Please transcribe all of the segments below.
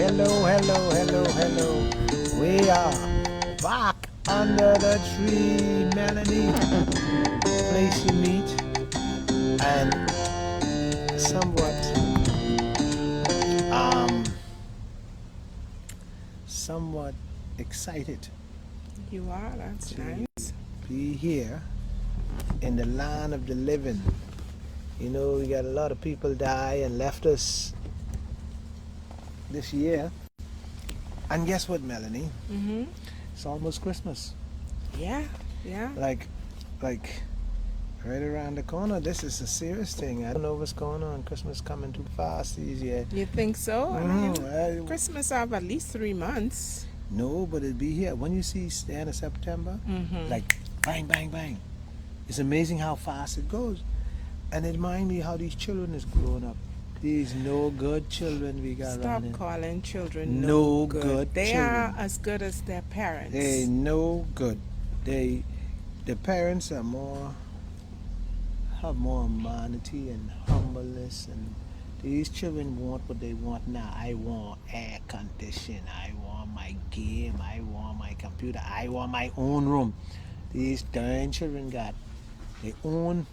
Hello. We are back under the tree, Melanie. Place you meet and um, somewhat excited You are, that's to nice. be here in the land of the living. You know, we got a lot of people die and left us this year. And guess what, Melanie? Mm-hmm. It's almost Christmas. Yeah, yeah. Like right around the corner. This is a serious thing. I don't know what's going on. Christmas coming too fast these years. You think so? I mean, Mm, Christmas have at least 3 months. no, but it'll be here. When you see the end of September, Mm-hmm. like bang, bang, bang. It's amazing how fast it goes. And it reminds me how these children is growing up. These no good children we got Stop around here. calling children No good. good They children. are as good as their parents. They no good. The parents are have more humanity and humbleness, and these children want what they want now. I want air condition, I want my game, I want my computer, I want my own room. These darn children got their own.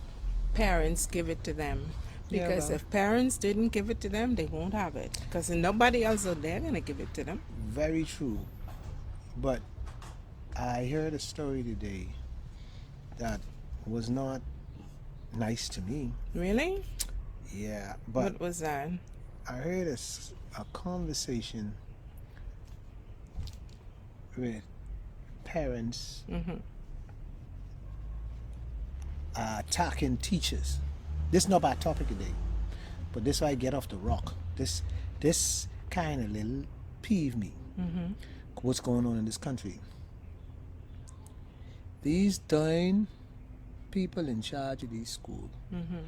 Parents give it to them. Because well, if parents didn't give it to them, they won't have it. Because nobody else out there going to give it to them. Very true. But I heard a story today that was not nice to me. Really? Yeah, but What was that? I heard a conversation with parents Mm-hmm. attacking teachers. This is not my topic today, but this why I get off the rock. This kind of little peeve me. Mm-hmm. What's going on in this country? These darn people in charge of these schools Mm-hmm.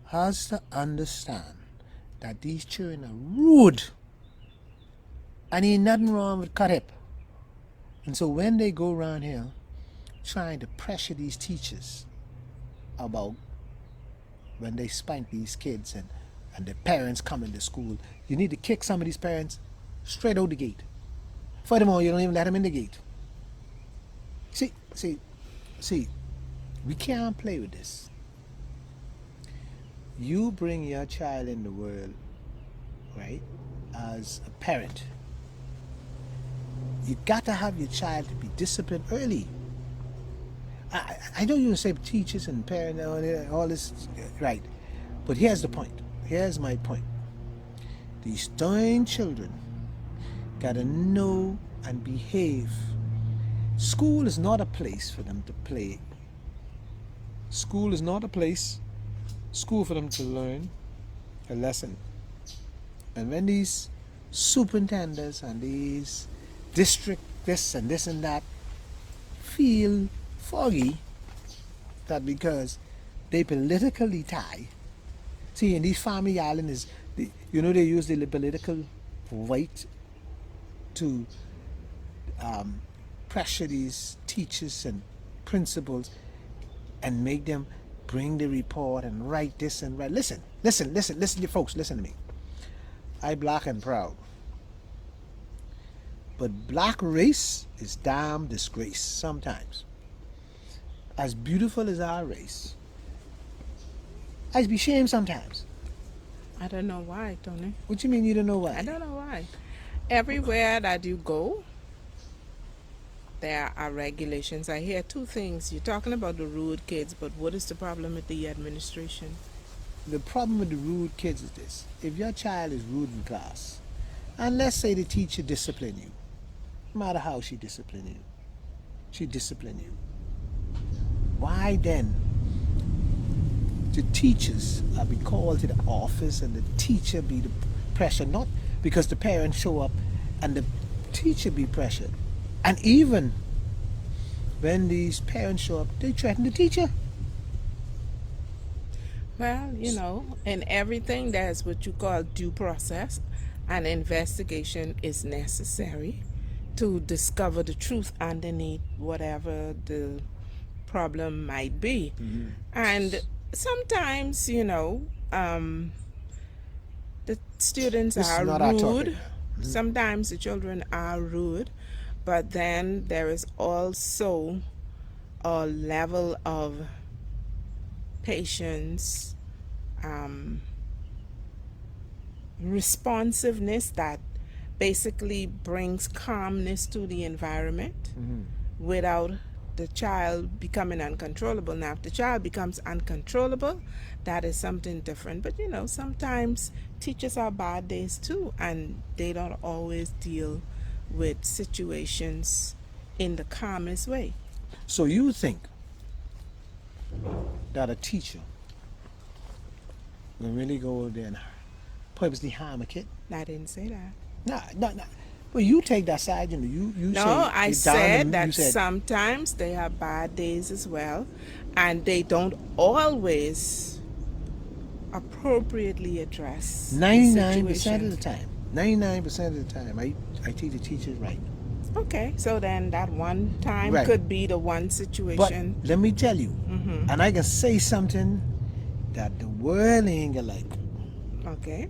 has to understand that these children are rude, and ain't nothing wrong with cut hip. And so when they go around here trying to pressure these teachers about when they spank these kids and the parents come into school, you need to kick some of these parents straight out the gate. Furthermore, you don't even let them in the gate. See, we can't play with this. You bring your child in the world, right, as a parent. You got to have your child to be disciplined early. I know you say teachers and parents and all this, right, but here's the point. Here's my point. These darn children got to know and behave. School is not a place for them to play. School is not a place. School for them to learn a lesson. And when these superintendents and these district this and this and that feel foggy, that because they politically tie. See, in these family islands, they use the political weight to pressure these teachers and principals and make them bring the report and write this and write. Listen, you folks, listen to me. I black and proud. But black race is damn disgrace sometimes. As beautiful as our race, I be ashamed sometimes. I don't know why, Tony. What you mean you don't know why? I don't know why. Everywhere that you go, there are regulations. I hear two things. You're talking about the rude kids, but what is the problem with the administration? The problem with the rude kids is this. If your child is rude in class, and let's say the teacher discipline you, no matter how she discipline you, why then the teachers be called to the office and the teacher be the pressure, not because the parents show up and the teacher be pressured. And even when these parents show up, they threaten the teacher. Well, in everything, there's what you call due process. An investigation is necessary to discover the truth underneath whatever the problem might be. Mm-hmm. And sometimes, the students This is are not our topic. rude. Sometimes the children are rude, but then there is also a level of patience, um, responsiveness that basically brings calmness to the environment without the child becoming uncontrollable. Now, if the child becomes uncontrollable, that is something different. But sometimes teachers are bad days too, and they don't always deal with situations in the calmest way. So you think that a teacher will really go there and purposely harm a kid? I didn't say that. No. Well, you take that side, you No, say I you down said them, that you said sometimes they have bad days as well, and they don't always appropriately address the 99% of the situation. time. 99% of the time, I teach the teachers right. Okay, so then that one time Right. could be the one But situation. let me tell you, Mm-hmm. and I can say something that the world ain't gonna like. Okay.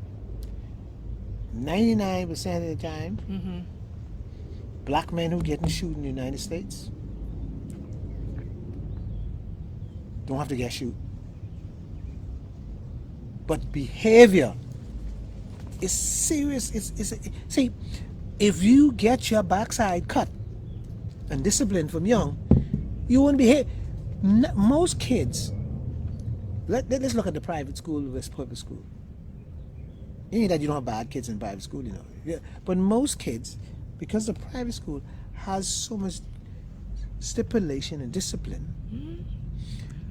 99% of the time, Mm-hmm. black men who get shot in the United States don't have to get shot. But behavior is serious. See, if you get your backside cut and disciplined from young, you won't behave. Most kids, let's look at the private school versus public school. It ain't that you don't have bad kids in private school, Yeah. But most kids, because the private school has so much stipulation and discipline,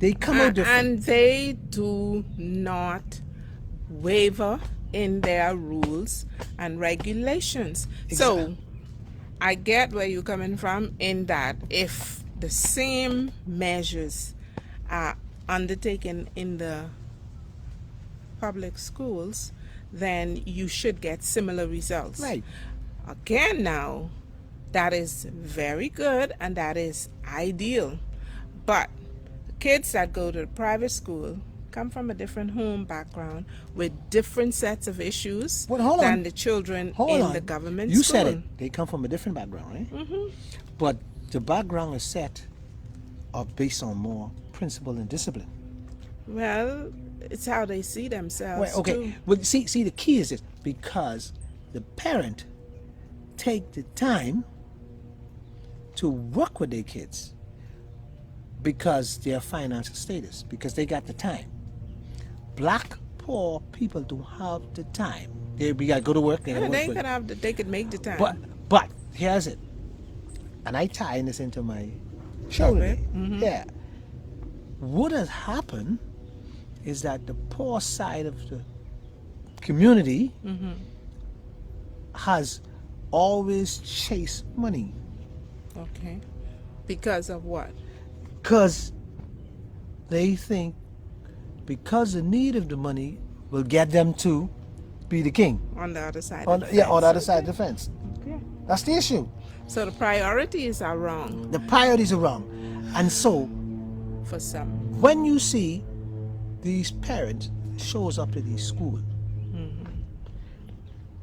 they come out different. And they do not waver in their rules and regulations. So I get where you're coming from in that if the same measures are undertaken in the public schools, then you should get similar results. Right. Again, now, that is very good and that is ideal. But kids that go to the private school come from a different home background with different sets of issues Well, hold than on. the children Hold in on. the government You school. said it. They come from a different background, right? Mm-hmm. But the background is set or based on more principle and discipline. Well, it's how they see themselves Well, okay. too. Well, see, the key is this: because the parent take the time to work with their kids because their financial status, because they got the time. Black poor people don't have the time. They gotta go to work. They gotta Yeah, work they with could it. have they could make the time. But here's it, and I tie this into my show Okay. today. Mhm. Yeah, what has happened is that the poor side of the community has always chased money Okay. Because of what? because they think because the need of the money will get them to be the king. On the other side On of the, the yeah, on the other fence. side of the fence. Okay. That's the issue. So the priorities are wrong The priorities are wrong, and so for some. when you see these parents shows up to these schools,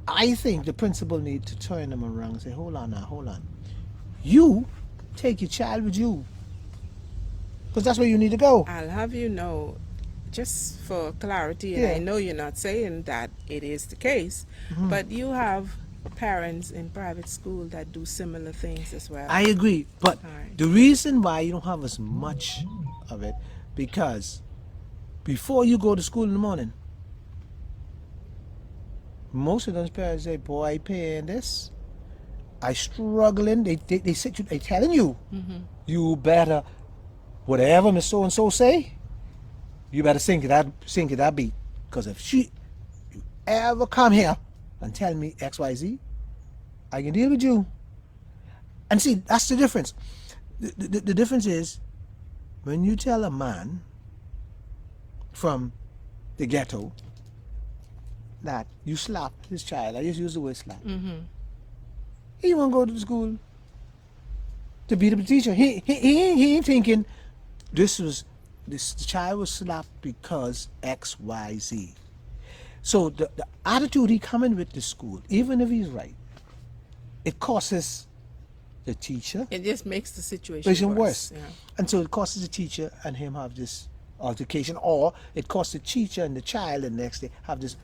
I think the principal need to turn them around and say, hold on now, hold on. You take your child with you. Because that's where you need to go. I'll have you know, just for clarity, and Yeah. I know you're not saying that it is the case, but you have parents in private school that do similar things as well. I agree. But Alright. the reason why you don't have as much of it, because before you go to school in the morning, most of those parents say, boy, I paying this. I struggling. They sit you, they telling you, you better, whatever Miss So-and-so say, you better sing to that beat. Because if you ever come here and tell me XYZ, I can deal with you. And see, that's the difference. The difference is when you tell a man from the ghetto that you slap his child, I just use the word slap. He won't go to the school to beat up the teacher. He ain't thinking the child was slapped because XYZ. So the attitude he coming with to school, even if he's right, it causes the teacher It just makes the situation situation worse. worse. Yeah. And so it causes the teacher and him have this altercation, or it causes the teacher and the child the next day have this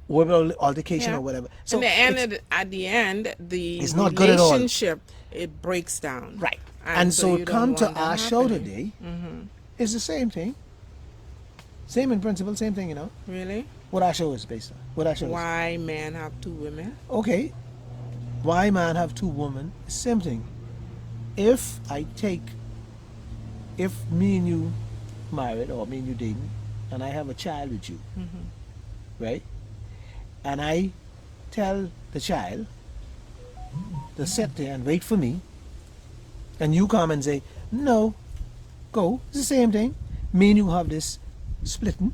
verbal altercation Yeah. or whatever. So And the end it's, at the end, the it's not good at all. relationship it breaks down. right. And so you don't come to want that our show happening. today, it's the same thing. Same in principle, same thing, Really? What our show is based on. What our show is. Why men have two women? Okay. Why man have two women? Same thing. If me and you married, or me and you dating, and I have a child with you, right? And I tell the child to sit there and wait for me, and you come and say, no, go. It's the same thing. Me and you have this splitting,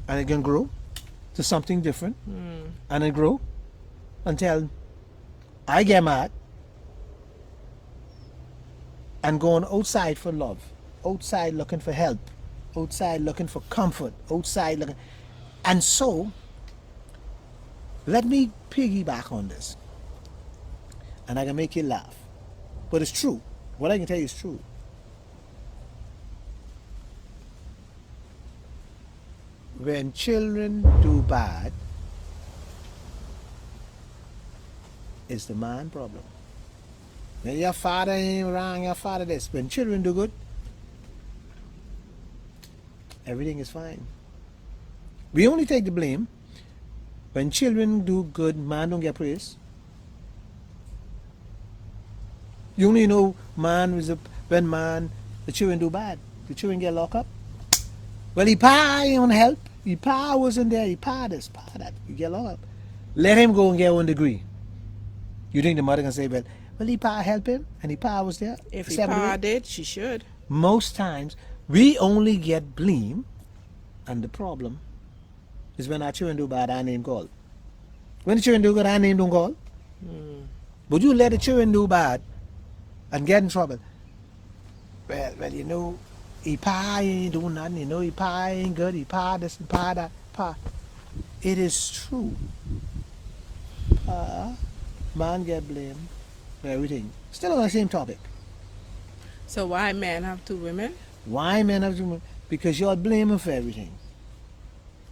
and it can grow to something different, and it grow until I get mad and going outside for love, outside looking for help, outside looking for comfort, outside looking. And so, let me piggyback on this. And I can make you laugh. But it's true. What I can tell you is true. When children do bad, it's the man problem. When your father ain't wrong, your father this. When children do good, everything is fine. We only take the blame when children do good, man don't get praise. You only know man was when the children do bad, the children get locked up. Well, he pa ain't on help. He pa wasn't there. He pa this, pa that. You get locked up. Let him go and get 1 degree. You think the mother can say, well, he pa help him, and he pa was there. If he 7 pa days? did, she should. Most times, we only get blame, and the problem is when our children do bad, our name called. When the children do good, our name don't call. But you let the children do bad and get in trouble. Well, he pa ain't doing nothing, he pa ain't good, he pa this and pa that, pa. It is true. Man get blamed for everything. Still on the same topic. So why men have two women? Why men have to? Because you're blaming for everything.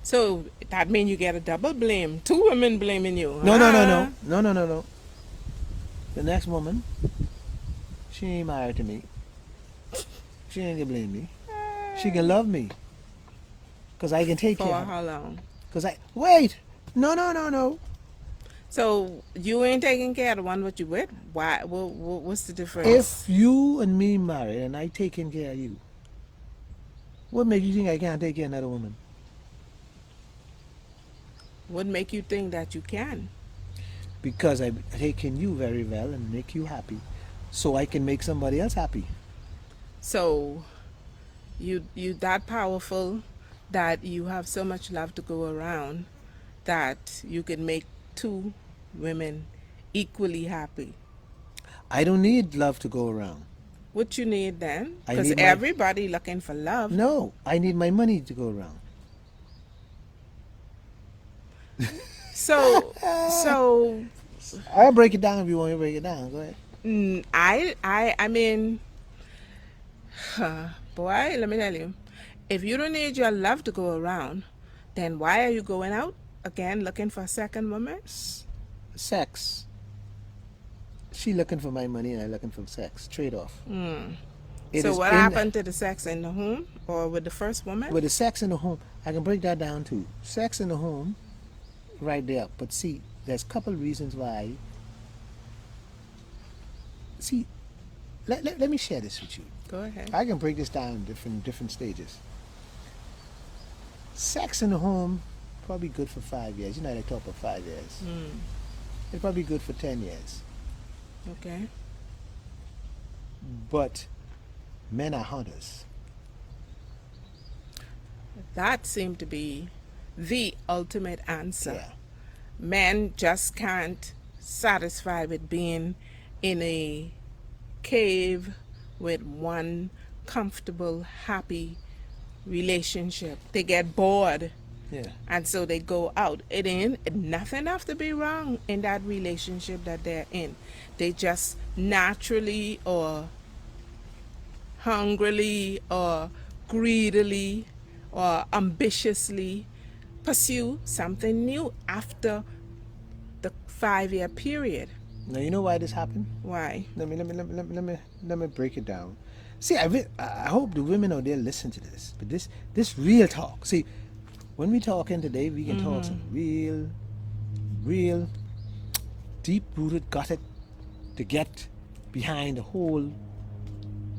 So that means you get a double blame. Two women blaming you. No. The next woman, she ain't married to me. She ain't gonna blame me. She can love me. Because I can take For care of her. how long? Wait. No. So you ain't taking care of the one what you with? Why? What's the difference? If you and me married and I taking care of you, what make you think I can't take care of another woman? What make you think that you can? Because I've taken you very well and make you happy, so I can make somebody else happy. So you that powerful that you have so much love to go around that you can make two women equally happy. I don't need love to go around. What you need then? I Because need my- everybody looking for love. No, I need my money to go around. So I'll break it down if you want me to break it down. Go ahead. I mean, boy, let me tell you, if you don't need your love to go around, then why are you going out again looking for a second woman? Sex. She looking for my money and I looking for sex. Trade off. So what happened to the sex in the home or with the first woman? With the sex in the home, I can break that down too. Sex in the home, right there. But see, there's a couple reasons why. See, let me share this with you. Go ahead. I can break this down in different stages. Sex in the home, probably good for 5 years. You know, they talk about 5 years. It's probably good for 10 years. Okay. But men are hunters. That seemed to be the ultimate answer. Yeah. Men just can't satisfy with being in a cave with one comfortable, happy relationship. They get bored Yeah. And so they go out. It ain't nothing have to be wrong in that relationship that they're in. They just naturally or hungrily or greedily or ambitiously pursue something new after the 5 year period. Now you know why this happened. Why? Let me break it down. See, I hope the women out there listen to this. But this real talk. See, when we talking today, we can talk some real deep rooted, gutted to get behind the whole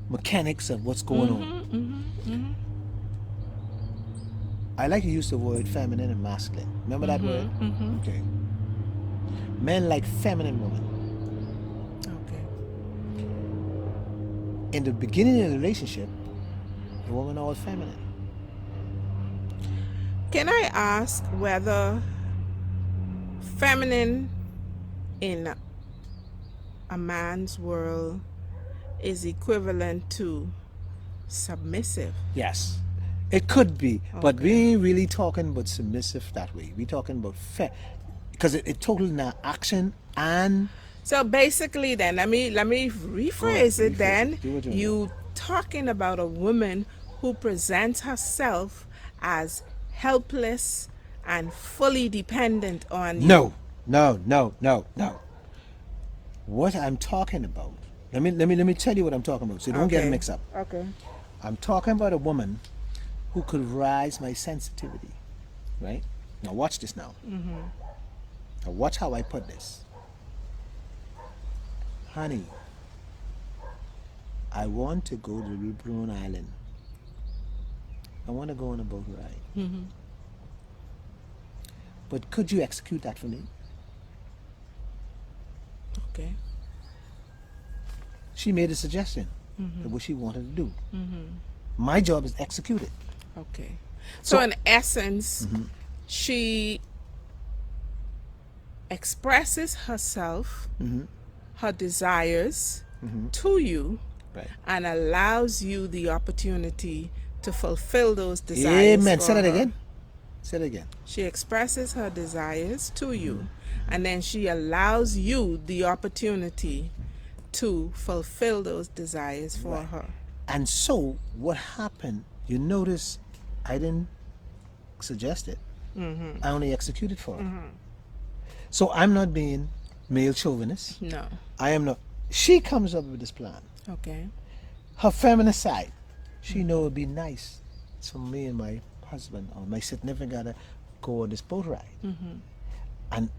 mechanics of what's going on. I like to use the word feminine and masculine. Remember that word? Okay. Men like feminine women. Okay. In the beginning of the relationship, the woman all feminine. Can I ask whether feminine in a man's world is equivalent to submissive? Yes, it could be, but Okay. we ain't really talking about submissive that way. We talking about because it total now action and So basically, then let me rephrase it. rephrase Then it. Do what you you talking about a woman who presents herself as helpless and fully dependent on you. No. What I'm talking about. Let me tell you what I'm talking about. So don't get it mixed up. Okay. I'm talking about a woman who could rise my sensitivity. Right? Now watch this now. Now watch how I put this. Honey, I want to go to Rubron Island. I want to go on a boat ride. But could you execute that for me? Okay. She made a suggestion of what she wanted to do. My job is execute it. Okay. So So- in essence, she expresses herself, her desires to you, Right. and allows you the opportunity to fulfill those desires. Amen. for Say that her. again. Say it again. She expresses her desires to you, and then she allows you the opportunity to fulfill those desires for Right. her. And so what happened, you notice I didn't suggest it. I only executed for her. So I'm not being male chauvinist. No. I am not. She comes up with this plan. Okay. Her feminist side, she know it'd be nice for me and my husband or my significant other go on this boat ride. And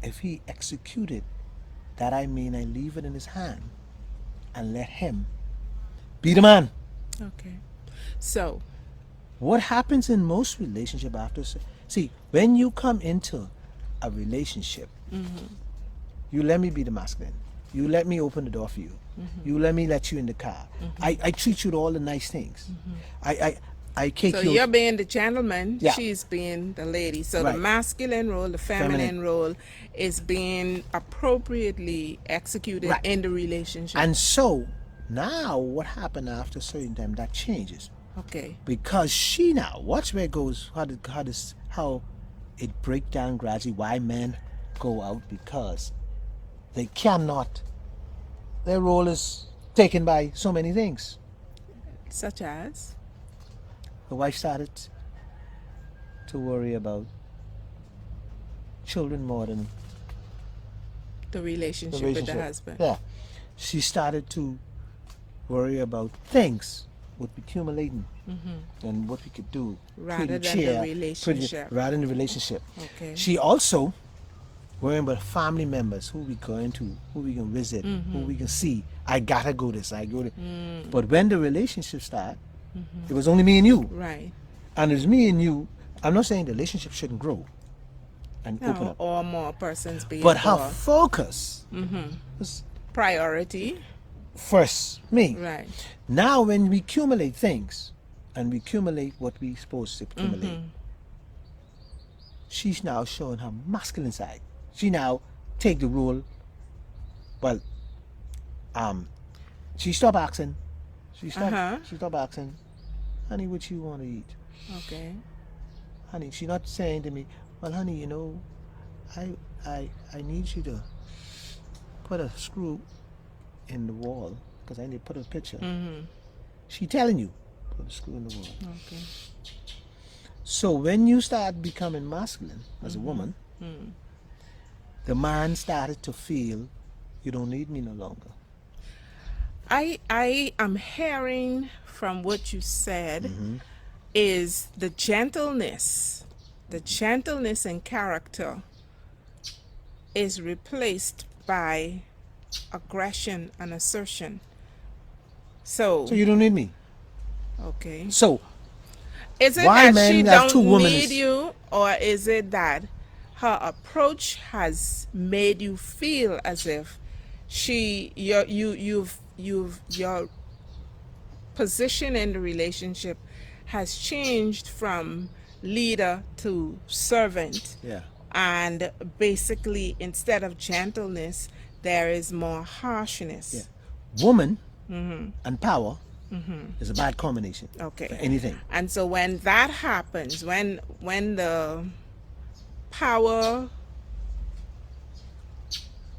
if he executed, that I mean I leave it in his hand and let him be the man. Okay. So, What happens in most relationship after see when you come into a relationship, you let me be the masculine. You let me open the door for you. You let me let you in the car. I treat you to all the nice things. I take so you. you're being the gentleman, Yeah. she's being the lady. So Right. the masculine role, the feminine Feminine. role is being appropriately executed Right. in the relationship. And so now what happened after a certain time that changes okay. because she now watch where it goes how it break down gradually why men go out because they cannot their role is taken by so many things. Such as? The wife started to worry about children more than The relationship, the relationship. with the husband. Yeah. She started to worry about things, what we accumulating and what we could do. Rather pretty than the cheer, relationship. rather than the relationship. Okay. She also worrying about family members, who we going to, who we can visit, who we can see. I gotta go this, I go this. But when the relationship started, it was only me and you. Right. And it's me and you. I'm not saying the relationship shouldn't grow and open No, up. or more persons being But her involved. focus was Priority. first me. Right. Now when we accumulate things and we accumulate what we supposed to accumulate, she's now showing her masculine side. She now take the role. Well, she stopped asking. She stopped asking, honey, what you want to eat? Okay. honey, she's not saying to me, well, honey, you know, I need you to put a screw in the wall because I need to put a picture. Mm-hmm. She telling you, put a screw in the wall. Okay. So when you start becoming masculine as a woman, Mm. the man started to feel you don't need me no longer. I am hearing from what you said Mm-hmm. is the gentleness in character is replaced by aggression and assertion. So So, you don't need me. okay. So Is it why that she men have two don't women need is you, or is it that her approach has made you feel as if your position in the relationship has changed from leader to servant, yeah. and basically instead of gentleness there is more Yeah. harshness. Woman Mm-hmm. and power Mm-hmm. is a bad combination for Okay. anything. And so when that happens, when the power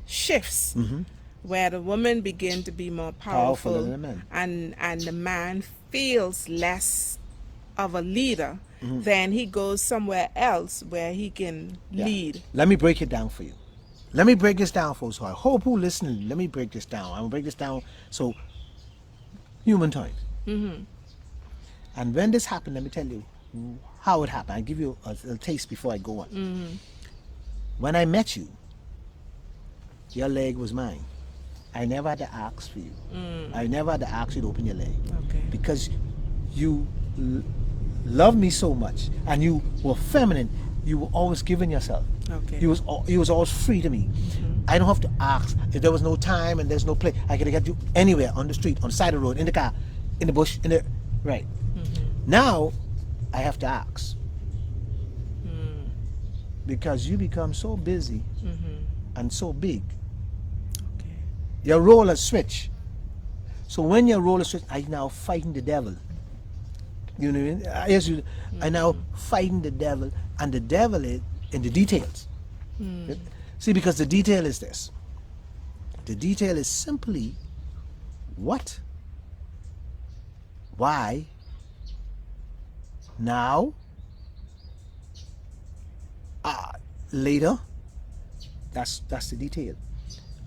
shifts, Mm-hmm. where the woman begin to be more Powerful powerful than the man. and the man feels less of a leader, Mm-hmm. then he goes somewhere else where he can Yeah. lead. Let me break it down for you. Let me break this down for you. So I hope who listening, let me break this down. I'm gonna break this down so human times. Mm-hmm. And when this happened, let me tell you how it happened. I'll give you a taste before I go on. Mm-hmm. When I met you, your leg was mine. I never had to ask for you. I never had to ask you to open your leg. Okay. Because you loved me so much and you were feminine. You were always giving yourself. Okay. You was always free to me. I don't have to ask. If there was no time and there's no place, I could get you anywhere on the street, on the side of the road, in the car, in the bush, in the right. Now I have to ask. Because you become so busy and so big. Okay. Your role has switched. So when your role is switched, I now fighting the devil. You know what I mean? Yes, I now fighting the devil, and the devil is in the details. See, because the detail is this. The detail is simply what, why, now, later. That's the detail.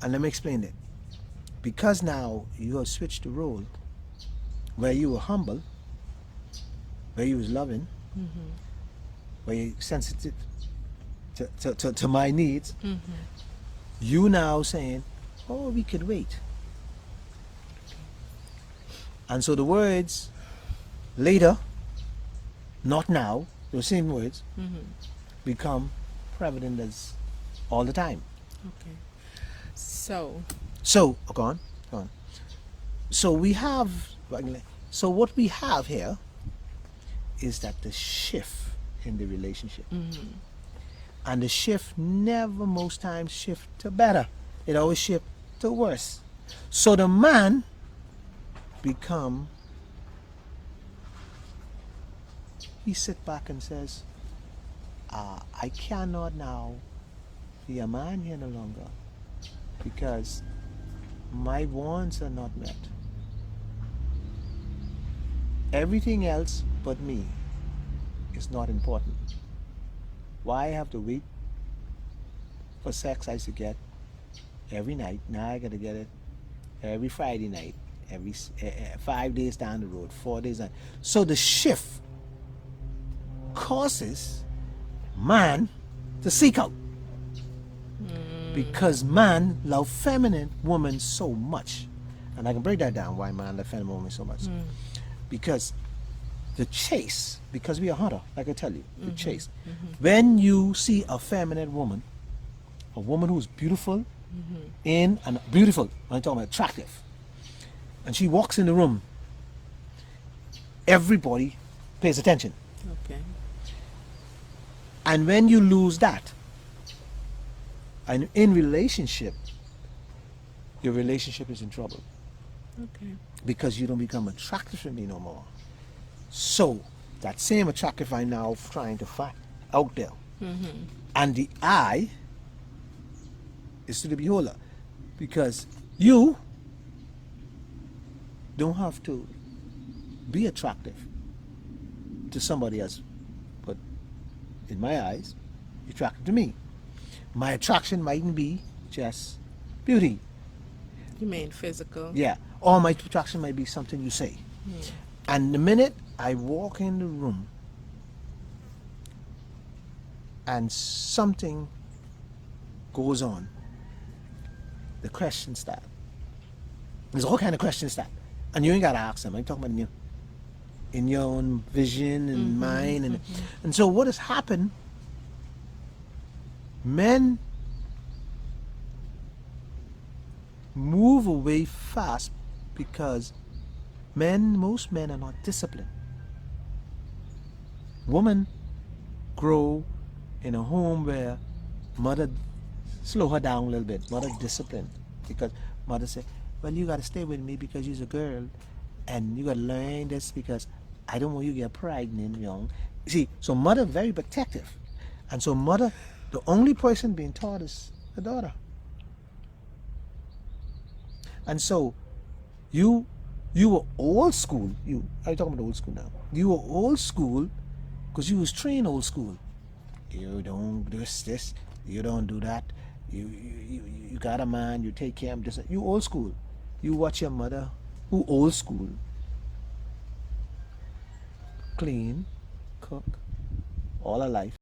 And let me explain it. Because now you have switched the role where you were humble, where you was loving, where you sensitive to my needs, you now saying, oh, we could wait. And so the words later, not now, those same words become prevalent as all the time. Okay. So So, go on. So we have, so what we have here is that the shift in the relationship. And the shift never most times shift to better. It always shift to worse. So the man become, he sit back and says, I cannot now be a man here no longer because my wants are not met. Everything else but me is not important. Why I have to wait for sex I used to get every night? Now I got to get it every Friday night, every 5 days down the road, 4 days down. So the shift causes man to seek out. Because man love feminine woman so much. And I can break that down why man love feminine woman so much. Because the chase, because we are hunter, like I tell you, the chase. When you see a feminine woman, a woman who's beautiful, and beautiful, I'm talking about attractive, and she walks in the room, everybody pays attention. okay. And when you lose that, and in relationship, your relationship is in trouble. Okay. Because you don't become attractive to me no more. So that same attractive I now trying to find out there. And the eye is to the beholder, because you don't have to be attractive to somebody else, but in my eyes, you're attracted to me. My attraction mightn't be just beauty. You mean physical? Yeah. Or my attraction might be something you say. And the minute I walk in the room and something goes on, the questions start. There's all kind of questions start. And you ain't got to ask them. I'm talking about you. In your own vision and mind. And so what has happened, men move away fast because most men are not disciplined. Women grow in a home where mother slow her down a little bit, mother discipline, because mother say, well, you got to stay with me because you're a girl, and you got to learn this because I don't want you to get pregnant young. See, so mother very protective, and so mother, the only person being taught is the daughter. And so you were old school. I'm talking about old school now. You were old school because you was trained old school. You don't do this, you don't do that. You got a man, you take care of this. You old school. You watch your mother, who old school, clean, cook, all her life.